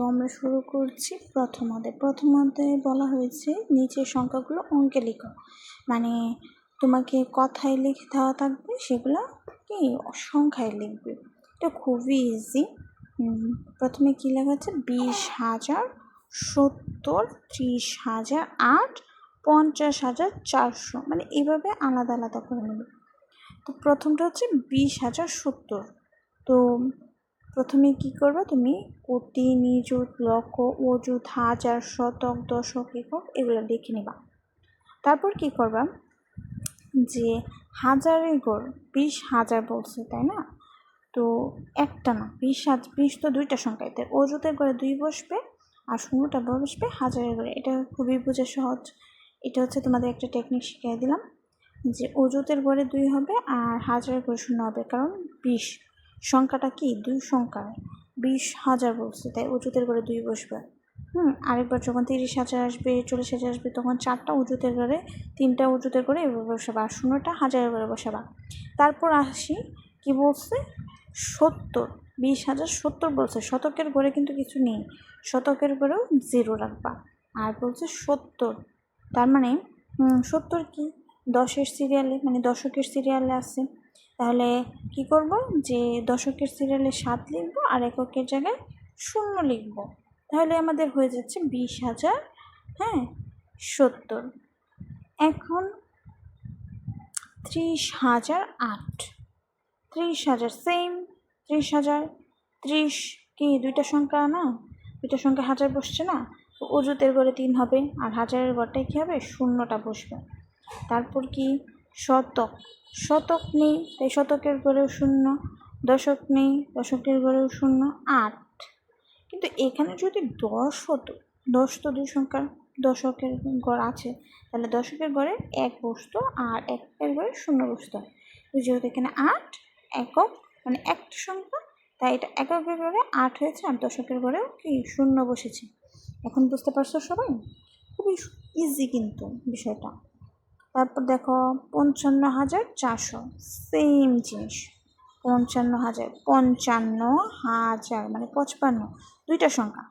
আমরা শুরু করছি প্রথম অধ্যায়ে বলা হয়েছে নিচের সংখ্যাগুলো অঙ্কে লিখো। মানে তোমাকে কথায় লিখে দেওয়া থাকবে, সেগুলো কি সংখ্যায় লিখবে। এটা খুবই ইজি। প্রথমে কি লেখা আছে? 20,000, 70, 30,000, 8, 50,400, মানে এইভাবে আলাদা আলাদা করে নেবে। তো প্রথমটা হচ্ছে 20,070। তো প্রথমে কি করবে? তুমি কোটি, নিযুত, লক্ষ, অযুত, হাজার, শতক, দশক, একক এগুলো লিখে নিবা। তারপর কি করবা? যে হাজারের গড় 20,000 বলছে, তাই না? তো একটা না, 20 তো দুইটা সংখ্যায়, তাই অযুতের গড়ে 2 বসবে আর শূন্যটা বসবে হাজারের গড়ে। এটা খুবই বোঝা সহজ। এটা হচ্ছে তোমাদের একটা টেকনিক শিখিয়ে দিলাম, যে অযুতের গড়ে 2 হবে আর হাজারের গড়ে 0 হবে, কারণ 20 সংখ্যাটা কি 2 সংখ্যায় 20,000 বলছে, তাই অযুতের গড়ে 2 বসবে। আরেকবার যখন 30,000 আসবে, 40,000 আসবে, তখন 4টা অযুতের ঘরে, 3টা অযুতের ঘরে এভাবে বসাবা, আর 0টা হাজারের ঘরে বসাবা। তারপর আসি কি বলছে? 70, 20,070 বলছে। শতকের ঘরে কিন্তু কিছু নেই, শতকের ঘরেও 0 রাখবা। আর বলছে 70, তার মানে 70 কি 10-এর সিরিয়ালে, মানে দশকের সিরিয়ালে আছে। তাহলে কি করব? যে দশকের সিরিয়ালে 7 লিখব আর এককের জায়গায় 0 লিখব। তাহলে আমাদের হয়ে যাচ্ছে 20,070। এখন 30,008, 30,000 সেম। 30,000, 30 কি দুইটা সংখ্যা না? দুইটা সংখ্যা হাজার বসছে না? তো অযুতের ঘরে 3 হবে আর হাজারের ঘরটায় কী হবে? 0টা বসবে। তারপর কি শতক, শতক নেই, তাই শতকের ঘরেও 0। দশক নেই, দশকের ঘরেও 0। 8, কিন্তু এখানে যদি 10 হতো, 10 তো 2 সংখ্যা, দশকের ঘর আছে, তাহলে দশকের ঘরে 1 বসতো আর একের ঘরে 0 বসতো। যেহেতু এখানে 8 একক, মানে একটা সংখ্যা, তাই এটা এককের ঘরে 8 হয়েছে আর দশকের ঘরেও কি 0 বসেছে। এখন বুঝতে পারছো সবাই? খুবই ইজি কিন্তু বিষয়টা। তারপর দেখো 55,400, সেম জিনিস। 55,000, 55,000 মানে 55, দুইটা সংখ্যা।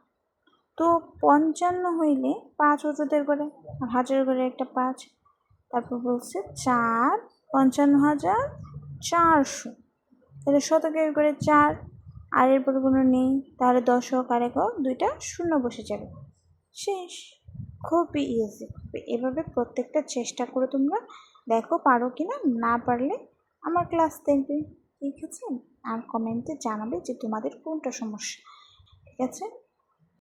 তো 55 হইলে 5 অযুতের ঘরে আর হাজারের ঘরে একটা 5। তারপর বলছে 4, 55,400, তাহলে শতকের ঘরে 4 আর এরপর কোনো নেই, তাহলে দশক আর একক দুইটা 0 বসে যাবে। শেষ। খুবই ইজি। এভাবে প্রত্যেকটা চেষ্টা করে তোমরা দেখো পারো কিনা। না পারলে আমার ক্লাস দেখবে, ঠিক আছে? আর কমেন্টে জানাবে যে তোমাদের কোনটা সমস্যা, ঠিক আছে?